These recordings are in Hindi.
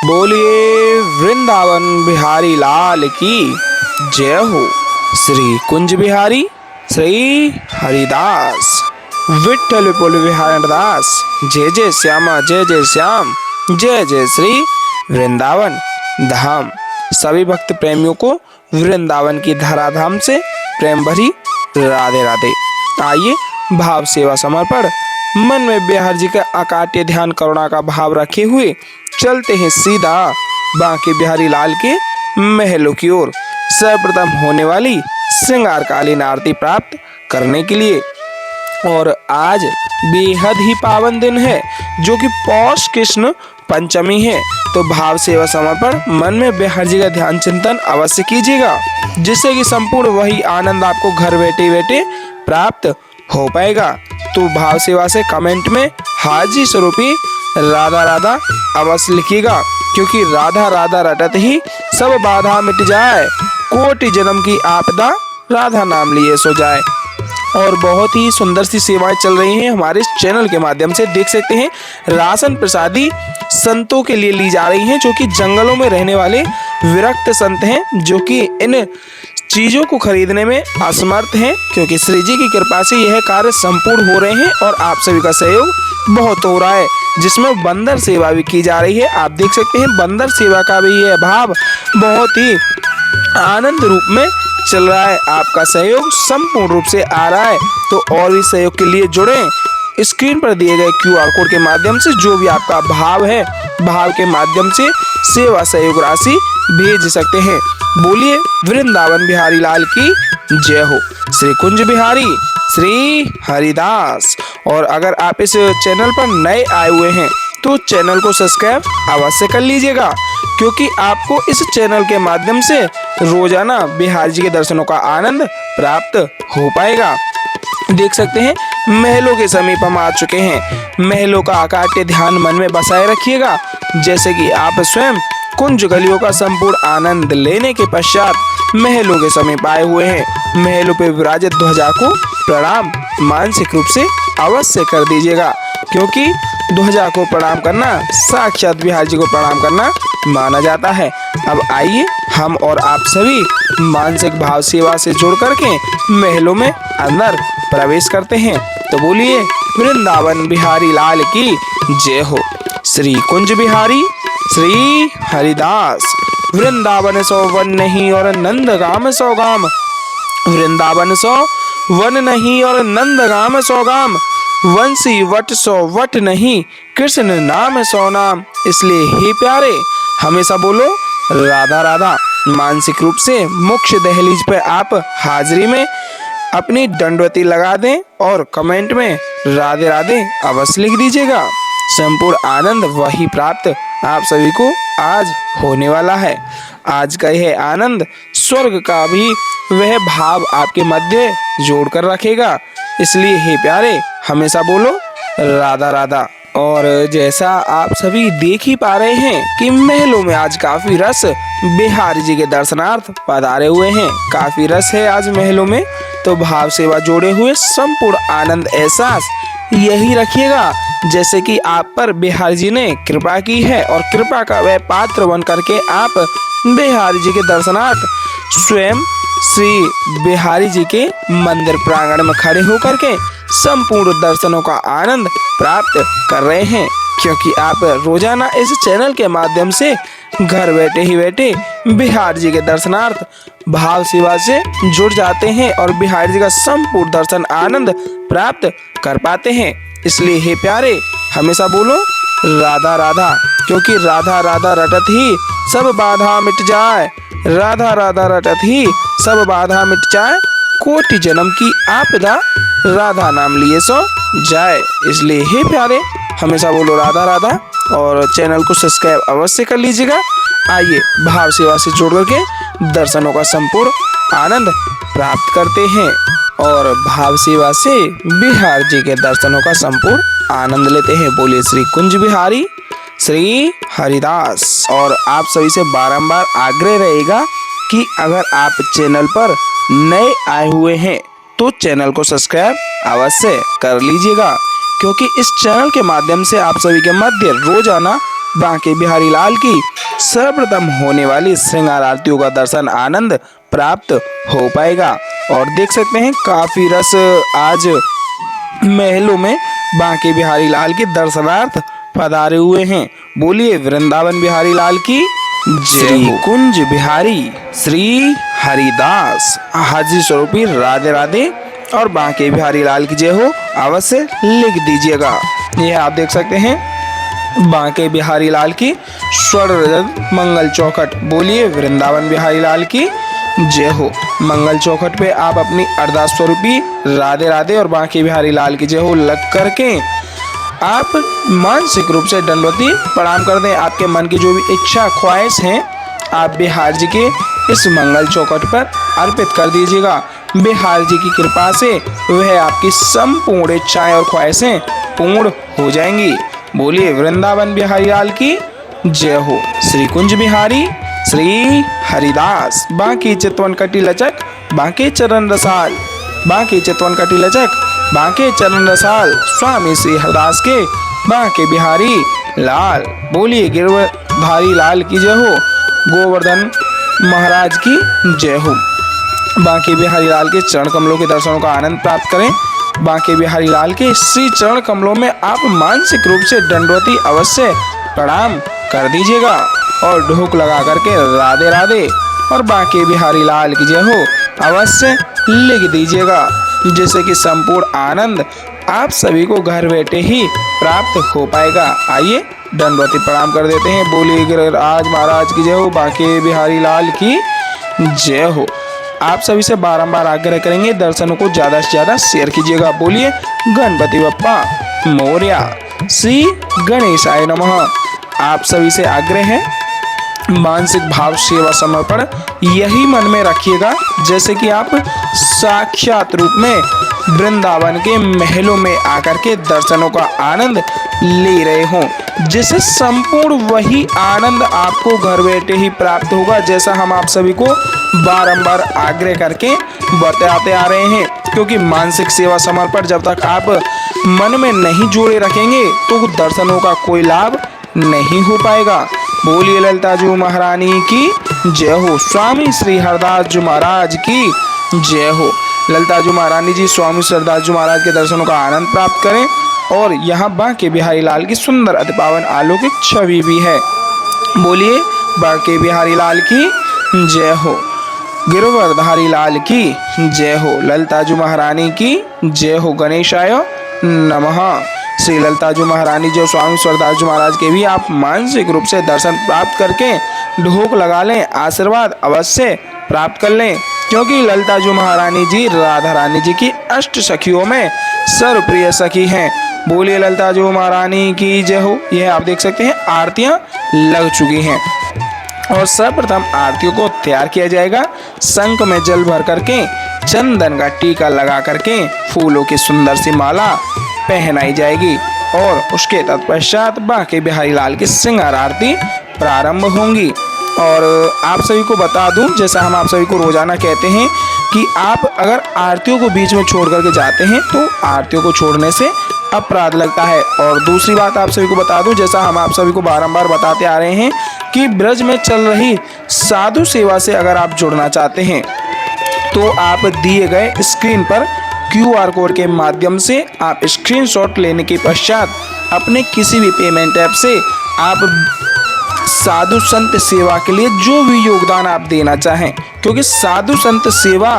बोलिए वृंदावन बिहारी लाल की जय हो। श्री कुंज बिहारी श्री हरिदास विठ्ठल विपुल बिहारी दास। जय जय श्यामा जय जय श्याम, जय जय श्री वृंदावन धाम। सभी भक्त प्रेमियों को वृंदावन की धराधाम से प्रेम भरी राधे राधे। आइए भाव सेवा समर्पण मन में बिहार जी का अकाट्य ध्यान करुणा का भाव रखे हुए चलते हैं सीधा बांके बिहारी लाल के महलों की ओर, सर्वप्रथम होने वाली श्रृंगारकालीन आरती प्राप्त करने के लिए। और आज बेहद ही पावन दिन है जो कि पौष कृष्ण पंचमी है, तो भाव सेवा समर्पण मन में बिहार जी का ध्यान चिंतन अवश्य कीजिएगा, जिससे कि संपूर्ण वही आनंद आपको घर बैठे बैठे प्राप्त हो पाएगा। तो भाव सेवा से कमेंट में हाजी स्वरूपी राधा राधा अवश्य लिखिएगा, क्योंकि राधा राधा रटत ही सब बाधा मिट जाए, कोटि जन्म की आपदा राधा नाम लिए सो जाए। और बहुत ही सुंदर सी सेवाएं चल रही हैं हमारे इस चैनल के माध्यम से। देख सकते हैं राशन प्रसादी संतों के लिए ली जा रही हैं, जो कि जंगलों में रहने वाले विरक्त संत हैं, जो कि इन चीजों को खरीदने में असमर्थ हैं, क्योंकि श्री जी की कृपा से यह कार्य संपूर्ण हो रहे हैं और आप सभी का सहयोग बहुत हो रहा है, जिसमें बंदर सेवा भी की जा रही है। आप देख सकते हैं बंदर सेवा का भी यह भाव बहुत ही आनंद रूप में चल रहा है। आपका सहयोग संपूर्ण रूप से आ रहा है, तो और भी सहयोग के लिए जुड़ें। स्क्रीन पर दिए गए QR कोड के माध्यम से जो भी आपका भाव है, भाव के माध्यम से सेवा सहयोग राशि भेज सकते हैं। बोलिए वृंदावन बिहारी लाल की जय हो। श्री कुंज बिहारी श्री हरिदास। और अगर आप इस चैनल पर नए आए हुए हैं तो चैनल को सब्सक्राइब अवश्य कर लीजिएगा, क्योंकि आपको इस चैनल के माध्यम से रोजाना बिहार जी के दर्शनों का आनंद प्राप्त हो पाएगा। देख सकते हैं महलों के समीप हम आ चुके हैं। महलों का अकाट्य ध्यान मन में बसाए रखिएगा, जैसे कि आप स्वयं कुंज गलियों का संपूर्ण आनंद लेने के पश्चात महलों के समीप आए हुए हैं। महलों पे विराजित ध्वजा को प्रणाम मानसिक रूप से अवश्य कर दीजिएगा, क्योंकि ध्वजा को प्रणाम करना साक्षात बिहार जी को प्रणाम करना माना जाता है। अब आइए हम और आप सभी मानसिक भाव सेवा से जुड़ करके महलों में अंदर प्रवेश करते हैं। तो बोलिए वृंदावन बिहारी लाल की जय हो। श्री कुंज बिहारी श्री हरिदास। वृंदावन सो वन नहीं और नंदगाम सो गाम, वृंदावन सो वन नहीं और नंदगाम सो गाम, वंशी वट सो वट नहीं कृष्ण नाम सो नाम। इसलिए हे प्यारे हमेशा बोलो राधा राधा। मानसिक रूप से मुख्य दहलीज पर आप हाजिरी में अपनी दंडवती लगा दें और कमेंट में राधे राधे अवश्य लिख दीजिएगा। संपूर्ण आनंद वही प्राप्त आप सभी को आज होने वाला है। आज का यह आनंद स्वर्ग का भी वह भाव आपके मध्य जोड़ कर रखेगा। इसलिए हे प्यारे हमेशा बोलो राधा राधा। और जैसा आप सभी देख ही पा रहे हैं कि महलों में आज काफी रस बिहारी जी के दर्शनार्थ पधारे हुए हैं। काफी रस है आज महलों में, तो भाव सेवा जोड़े हुए संपूर्ण आनंद एहसास यही रखिएगा, जैसे कि आप पर बिहारी जी ने कृपा की है, और कृपा का वह पात्र बन करके आप बिहारी जी के दर्शनार्थ स्वयं श्री बिहारी जी के मंदिर प्रांगण में खड़े होकर के संपूर्ण दर्शनों का आनंद प्राप्त कर रहे हैं, क्योंकि आप रोजाना इस चैनल के माध्यम से घर बैठे ही बैठे बिहारी जी के दर्शनार्थ भाव सेवा से जुड़ जाते हैं और बिहारी जी का संपूर्ण दर्शन आनंद प्राप्त कर पाते हैं। इसलिए हे प्यारे हमेशा बोलो राधा राधा, क्योंकि राधा राधा रटत ही सब बाधा मिट जाए, राधा राधा रटत ही सब बाधा मिट जाए, कोटि जन्म की आपदा राधा नाम लिए सो जाए। इसलिए हे प्यारे हमेशा बोलो राधा राधा, और चैनल को सब्सक्राइब अवश्य कर लीजिएगा। आइए भाव सेवा से जोड़ करके दर्शनों का संपूर्ण आनंद प्राप्त करते हैं और भाव सेवा से बिहार जी के दर्शनों का संपूर्ण आनंद लेते हैं। बोलिए श्री कुंज बिहारी श्री हरिदास। और आप सभी से बारंबार आग्रह रहेगा कि अगर आप चैनल पर नए आए हुए हैं तो चैनल को सब्सक्राइब अवश्य कर लीजिएगा, क्योंकि इस चैनल के माध्यम से आप सभी के मध्य रोजाना बांके बिहारी लाल की सर्वप्रथम होने वाली श्रृंगार आरतियों का दर्शन आनंद प्राप्त हो पाएगा। और देख सकते हैं काफी रस आज महलों में बांके बिहारी लाल के दर्शनार्थ पधारे हुए हैं। बोलिए वृंदावन बिहारी लाल की श्री कुंज बिहारी श्री हरिदास हाजिर स्वरूपी राधे राधे और बांके बिहारी लाल की जय हो अवश्य लिख दीजिएगा। यह आप देख सकते हैं बांके बिहारी लाल की स्वर्ण रजत मंगल चौखट। बोलिए वृंदावन बिहारी लाल की जय हो। मंगल चौखट पे आप अपनी अरदास स्वरूपी राधे राधे और बांके बिहारी लाल की जय हो लग करके आप मानसिक रूप से दंडवती प्रणाम कर दें। आपके मन की जो भी इच्छा ख्वाहिश हैं आप बिहार जी के इस मंगल चौखट पर अर्पित कर दीजिएगा। बिहार जी की कृपा से वह आपकी संपूर्ण इच्छाएं और ख्वाहिशें पूर्ण हो जाएंगी। बोलिए वृंदावन बिहारी लाल की जय हो। श्री कुंज बिहारी श्री हरिदास बांके चितवन कटी लचक बांके चरण रसाल बांके चितवन कटी लचक बांके चरण रसाल स्वामी श्री हरदास के बांके बिहारी लाल। बोलिए गिरधारी लाल की जय हो। गोवर्धन महाराज की जय हो। बांके बिहारी लाल के चरण कमलों के दर्शनों का आनंद प्राप्त करें। बांके बिहारी लाल के श्री चरण कमलों में आप मानसिक रूप से दंडवती अवश्य प्रणाम कर दीजिएगा और ढोक लगा करके राधे राधे और बांके बिहारी लाल की जय हो अवश्य लिख दीजिएगा, जिससे कि संपूर्ण आनंद आप सभी को घर बैठे ही प्राप्त हो पाएगा। आइए दंडवती प्रणाम कर देते हैं। बोलिए गिरिराज महाराज की जय हो। बांके बिहारी लाल की जय हो। आप सभी से बारंबार आग्रह करेंगे दर्शनों को ज्यादा से ज्यादा शेयर कीजिएगा। बोलिए गणपति बप्पा मोरया। श्री गणेशाय नमः। आप सभी से आग्रह है मानसिक भाव सेवा समर्पण यही मन में रखिएगा जैसे कि आप साक्षात रूप में वृंदावन के महलों में आकर के दर्शनों का आनंद ले रहे हों, जिससे संपूर्ण वही आनंद आपको घर बैठे ही प्राप्त होगा, जैसा हम आप सभी को बारंबार आग्रह करके बताते आ रहे हैं। क्योंकि मानसिक सेवा समर्पण जब तक आप मन में नहीं जोड़े रखेंगे तो दर्शनों का कोई लाभ नहीं हो पाएगा। बोलिए ललिता जी महारानी की जय हो। स्वामी श्री हरदास जी महाराज की जय हो। ललिता जी महारानी जी स्वामी श्री हरदास जी महाराज के दर्शनों का आनंद प्राप्त करें। और यहाँ बांके बिहारी लाल की सुंदर अति पावन अलौकिक छवि भी है। बोलिए बांके बिहारी लाल की जय हो। गिरवरधारी लाल की जय हो। ललिता जी महारानी की जय हो। गणेशाय नमः। श्री ललिता जी महारानी जो स्वामी स्वरदास जी महाराज के भी आप मानसिक रूप से दर्शन प्राप्त करके ढोक लगा लें, आशीर्वाद अवश्य प्राप्त कर लें। क्योंकि ललिता जी महारानी जी राधा रानी जी की अष्ट सखियों में सर्वप्रिय सखी हैं। बोलिए ललिता जी महारानी की जय हो। यह आप देख सकते हैं आरतियां लग चुकी हैं और सर्वप्रथम आरतियों को तैयार किया जाएगा। शंख में जल भर करके चंदन का टीका लगा करके फूलों की सुंदर सी माला पहनाई जाएगी और उसके तत्पश्चात बांके बिहारी लाल की श्रृंगार आरती प्रारंभ होंगी। और आप सभी को बता दूं, जैसा हम आप सभी को रोजाना कहते हैं कि आप अगर आरतियों को बीच में छोड़ करके जाते हैं तो आरतियों को छोड़ने से अपराध लगता है। और दूसरी बात आप सभी को बता दूं, जैसा हम आप सभी को बारंबार बताते आ रहे हैं कि ब्रज में चल रही साधु सेवा से अगर आप जुड़ना चाहते हैं तो आप दिए गए स्क्रीन पर QR कोड के माध्यम से आप स्क्रीनशॉट लेने के पश्चात अपने किसी भी पेमेंट ऐप से आप साधु संत सेवा के लिए जो भी योगदान आप देना चाहें, क्योंकि साधु संत सेवा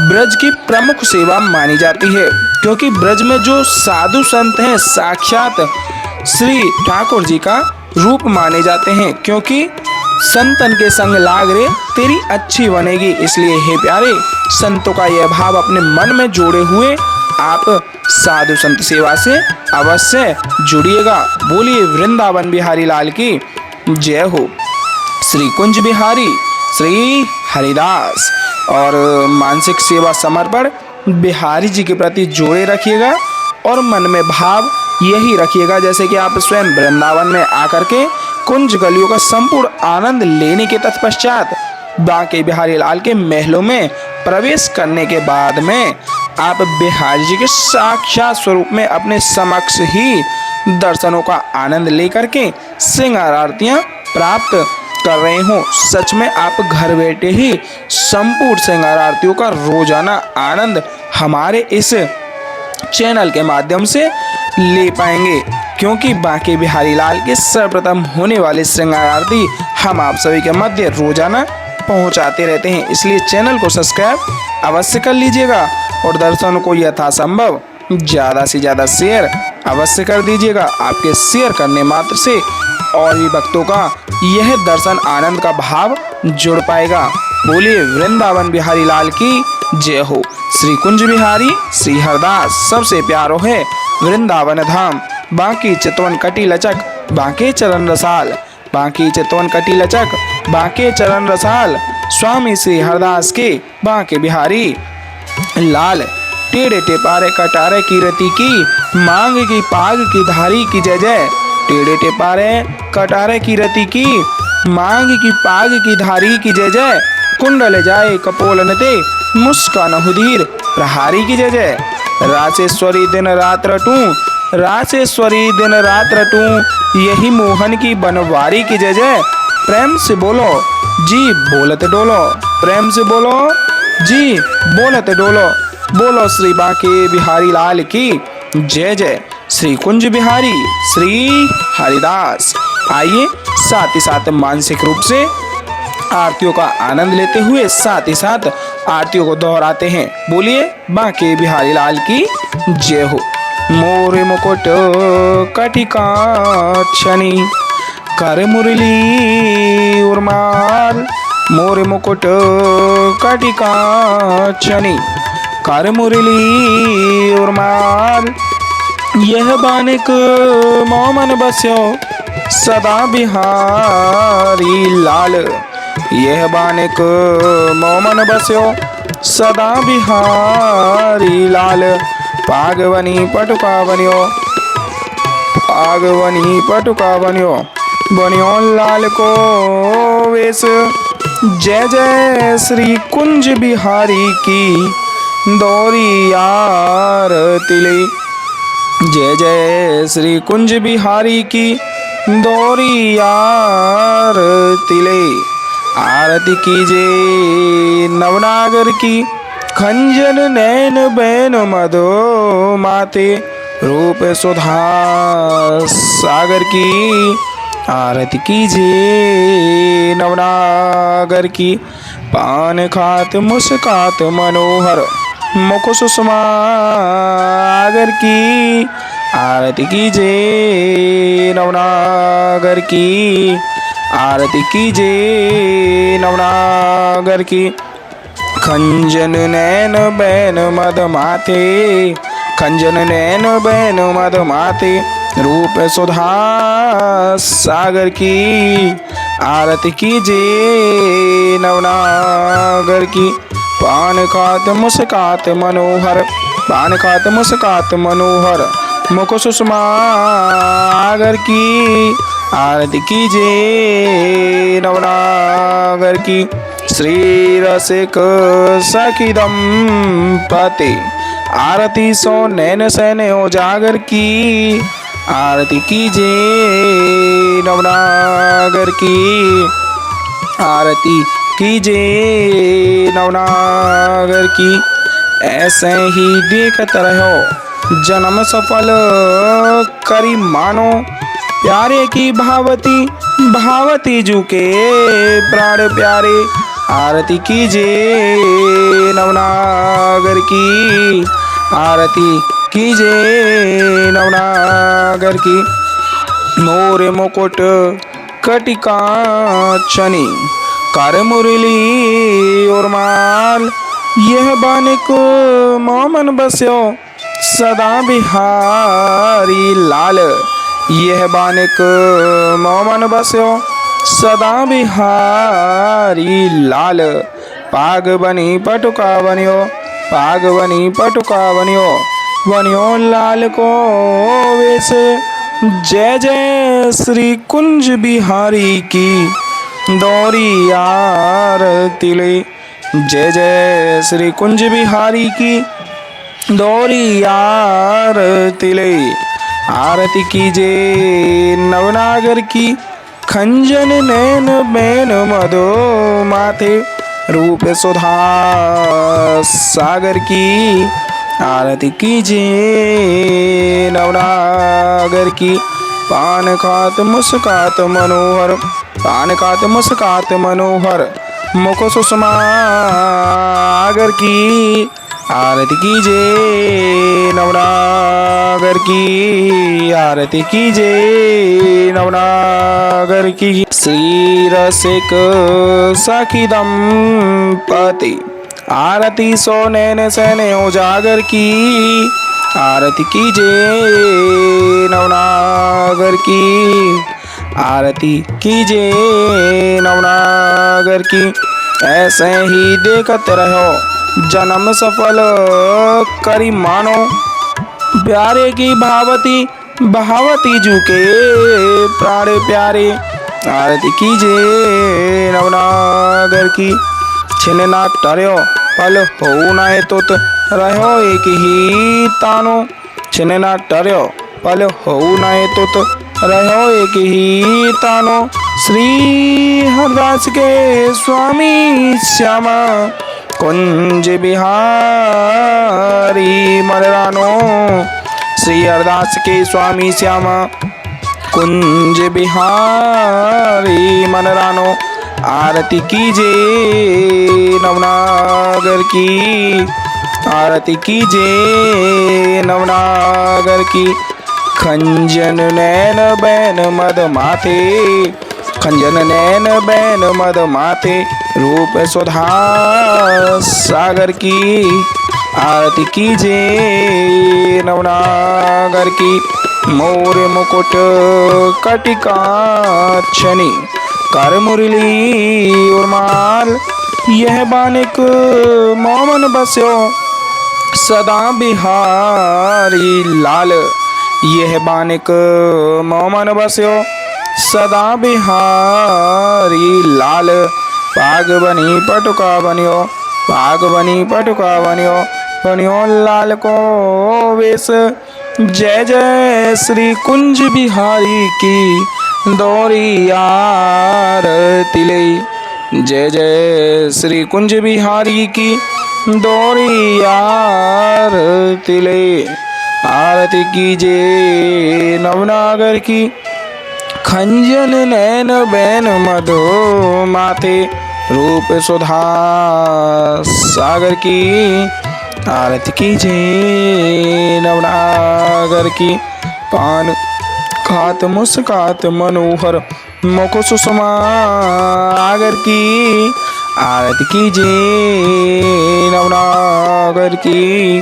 ब्रज की प्रमुख सेवा मानी जाती है। क्योंकि ब्रज में जो साधु संत हैं साक्षात श्री ठाकुर जी का रूप माने जाते हैं। क्योंकि संतन के संग लाग रे तेरी अच्छी बनेगी। इसलिए हे प्यारे संतों का यह भाव अपने मन में जोड़े हुए आप साधु संत सेवा से अवश्य जुड़िएगा। बोलिए वृंदावन बिहारी लाल की जय हो। श्री कुंज बिहारी श्री हरिदास। और मानसिक सेवा समर्पण बिहारी जी के प्रति जोड़े रखिएगा और मन में भाव यही रखिएगा जैसे कि आप स्वयं वृंदावन में आकर के कुंज गलियों का संपूर्ण आनंद लेने के तत्पश्चात बांके बिहारी लाल के महलों में प्रवेश करने के बाद में आप बिहारी जी के साक्षात स्वरूप में अपने समक्ष ही दर्शनों का आनंद लेकर के श्रृंगार आरतियां प्राप्त कर रहे हो। सच में आप घर बैठे ही संपूर्ण श्रृंगार आरतियों का रोजाना आनंद हमारे इस चैनल के माध्यम से ले पाएंगे, क्योंकि बांके बिहारी लाल के सर्वप्रथम होने वाले श्रृंगार आरती हम आप सभी के मध्य रोजाना पहुंचाते रहते हैं। इसलिए चैनल को सब्सक्राइब अवश्य कर लीजिएगा और दर्शनों को यथासंभव ज़्यादा से ज़्यादा शेयर अवश्य कर दीजिएगा। आपके शेयर करने मात्र से और भी भक्तों का यह दर्शन आनंद का भाव जुड़ पाएगा। बोलिए वृंदावन बिहारी लाल की जय हो। श्री कुंज बिहारी श्री हरदास सबसे प्यारो है वृंदावन धाम। बांकी चितवन कटी लचक बांके चरण रसाल, बांकी चितवन कटी लचक बांके चरण रसाल। स्वामी श्री हरदास के बांके बिहारी लाल। टेढ़े टेपारे कटारे की रति की मांग की पाग की धारी की जय जय। टेढ़े टेपारे कटारे की रति की मांग की पाग की धारी की जय जय। कुंडल जाए कपोलन ते मुस्कान हुधीर प्रहारी की जय जय। रासेश्वरी दिन रात रटूं, रासेश्वरी दिन रात रटूं, यही मोहन की बनवारी की जय जय। प्रेम से बोलो जी बोलत डोलो, प्रेम से बोलो जी बोलत डोलो। बोलो श्री बांके बिहारी लाल की जय जय। श्री कुंज बिहारी श्री हरिदास। आइए साथ ही साथ मानसिक रूप से आरतियों का आनंद लेते हुए साथ ही साथ आरतियों को दोहराते हैं। बोलिए बांके बिहारी लाल की जय हो। मोर मुकुट कटिकाक्षणी कर मुरली उर्माल, मोर मुकुट कटिकाक्षणी कर मुरली उर्माल। यह बानिक मोमन बस्यो सदा बिहारी लाल, यह बानिक मोमन बस्यो सदा बिहारी लाल। पागवनी पटुका बनियो, पागवनी पटुका बनियो, बनियो लाल को वेश। जय जय श्री कुंज बिहारी की दौरी आरती ले, जय जय श्री कुंज बिहारी की दौरी आरती ले। आरती कीजे नवनागर की खंजन नैन बैन मदो माते, रूप सुधा सागर की। आरती कीजे नवनागर की पान खात मुस्कात मनोहर, मुख सुषमा आगर की। आरती कीजे नवनागर की, आरती कीजे नवनागर की। खंजन नैन बैन मद माथे, खंजन नैन बैन मद माथे, रूप सुधा सागर की। आरती कीजे नवनागर की पान खात मुस्कात मनोहर, पान खात मुस्कात मनोहर, मुख सुषमा आगर की। आरती कीजे नवनागर की। श्री रसिक सखी दंपति आरती सो नैन सैन उजागर की। आरती कीजे नवनागर की, आरती कीजे नवनागर की। ऐसे ही देखत रहो जन्म सफल करी मानो, प्यारे की भावती भावती जू के प्राण प्यारे। आरती कीजे नवनागर की, आरती कीजे नवनागर की। मोर मुकुट कटिकाक्षणी कर मुरली उर्माल, यह बानिक मोमन बस्यो सदा बिहारी लाल, यह बानिक मोमन बस्यो सदा बिहारी लाल। पाग बनी पटुका बनियो, पाग बनी पटुका बनियो, बनियो लाल को वेश। जय जय श्री कुंज बिहारी की दौरी आरती ले, जय जय श्री कुंज बिहारी की दौरी आरती ले। आरती कीजे नवनागर की। खंजन नैन बैन मधो माथे रूप सुधा सागर की। आरती कीजे नवनागर की। पान खात मुस्कात मनोहर, पान खात मुस्कात मनोहर मुख सुषमा आगर की। आरती कीजे नवनागर की। आरती कीजे नवनागर की। श्री रसिक सखी दंपति आरती सो नैन सैने उजागर की। आरती कीजे नवनागर की। आरती कीजे नवनागर की। ऐसे ही देखत रहो जन्म सफल करी मानो। प्यारे की भावती बहावती जुके प्राणे प्यारे। आरती कीजे नवनागर की। छिन ना टर्यो पल हो नाए तुत रहो एक ही तानो। छिन ना टर्यो पल हो नाए तुत रहो एक ही तानो। श्री हरदास के स्वामी श्यामा कुंज बिहारी मनरानो। श्री हरदास के स्वामी श्यामा कुंज बिहारी मनरानो। आरती कीजे नवनागर की। आरती कीजे नवनागर की। खंजन नैन बैन मद माथे, खंजन नैन बैन मद माथे रूप सुधा सागर की। आरती कीजे नवनागर की। मोर मुकुट कटिका छनी कर मुरली उर्माल। यह बानिक मोमन बस्यो सदा बिहारी लाल। यह बानिक मोमन बस्यो सदा बिहारी लाल। पाग बनी पटुका बनियो, पाग बनी पटुका बनियो, बनियो लाल को वेश। जय जय श्री कुंज बिहारी की दौरी आरती ले। जय जय श्री कुंज बिहारी की दौरी आरती ले। आरती कीजे नवनागर की। खंजन नैन बैन मधो माथे रूप सुधा सागर की। आरती कीजे नवनागर की। पान खात मुस्कात मनोहर मुख सुषमा आगर की। आरती कीजे नवनागर की।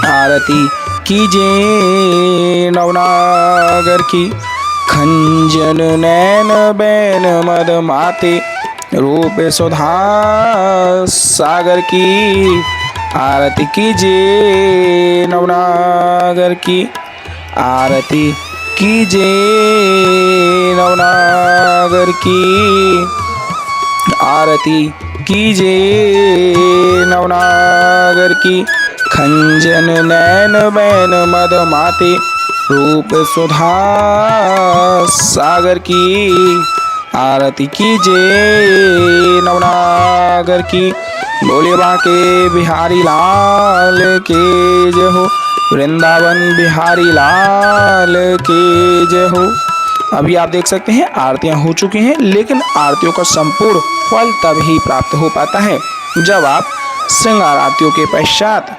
आरती कीजे नवनागर की। खंजन नैन बैन मद माथे रूप सुधा सागर की। आरती कीजे नवनागर की। आरती कीजे नवनागर की। आरती कीजे नवनागर की। खंजन नैन बैन मद माते रूप सुधा सागर की। आरती कीजे नवनागर की। बोले बांके बिहारी लाल के जय हो, वृंदावन बिहारी लाल के जय हो। अभी आप देख सकते हैं आरतियां हो चुकी हैं, लेकिन आरतियों का संपूर्ण फल तभी प्राप्त हो पाता है जब आप श्रृंगार आरतियों के पश्चात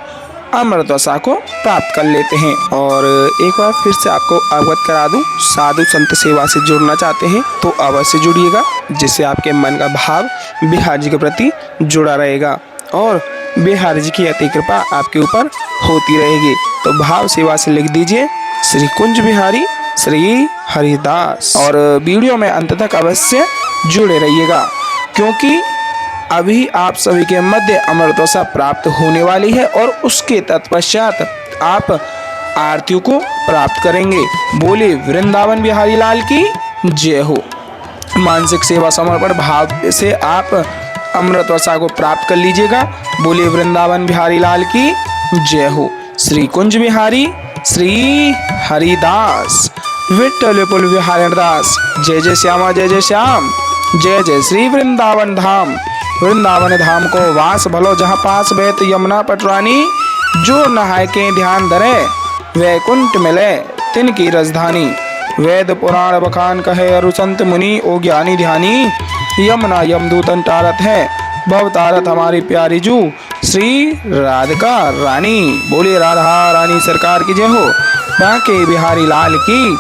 अमृतवसा को प्राप्त कर लेते हैं। और एक बार फिर से आपको अवगत करा दूं, साधु संत सेवा से जुड़ना चाहते हैं तो अवश्य जुड़िएगा, जिससे आपके मन का भाव बिहार जी के प्रति जुड़ा रहेगा और बिहार जी की अति कृपा आपके ऊपर होती रहेगी। तो भाव सेवा से लिख दीजिए श्री कुंज बिहारी श्री हरिदास, और वीडियो में अंत तक अवश्य जुड़े रहिएगा, क्योंकि अभी आप सभी के मध्य अमृतवसा प्राप्त होने वाली है और उसके तत्पश्चात आप आरतियों को प्राप्त करेंगे। बोले वृंदावन बिहारी लाल की जय हो। मानसिक सेवा समर्पण भाव से आप अमृतवसा को प्राप्त कर लीजिएगा। बोले वृंदावन बिहारी लाल की जय हो। श्री कुंज बिहारी श्री हरिदास। विठ्ठल विपुल बिहारी दास। जय जय श्यामा जय जय श्याम। जय जय श्री वृंदावन धाम। वृंदावन धाम को वास भलो जहाँ पास बहत यमुना पटरानी। जो नहाय के ध्यान धरे वैकुंठ मिले तिनकी राजधानी। वेद पुराण बखान कहे अरु संत मुनि ओ ज्ञानी ध्यानी। यमुना यमदूतन टारत है भव तारत हमारी प्यारी जू श्री राधिका रानी। बोलिए राधा रानी सरकार की जय हो। बांके बिहारी लाल की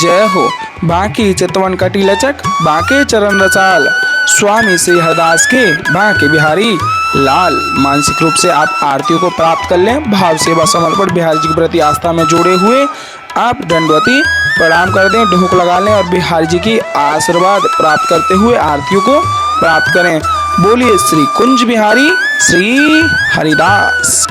जय हो। बांके चितवन कटी लचक बांके चरण रसाल। स्वामी श्री हरदास के बांके बिहारी लाल। मानसिक रूप से आप आरतियों को प्राप्त कर लें। भाव सेवा समर्पण बिहारी जी के प्रति आस्था में जुड़े हुए आप दंडवती प्रणाम कर दें, ढूक लगा लें और बिहारी जी की आशीर्वाद प्राप्त करते हुए आरतियों को प्राप्त करें। बोलिए श्री कुंज बिहारी श्री हरिदास।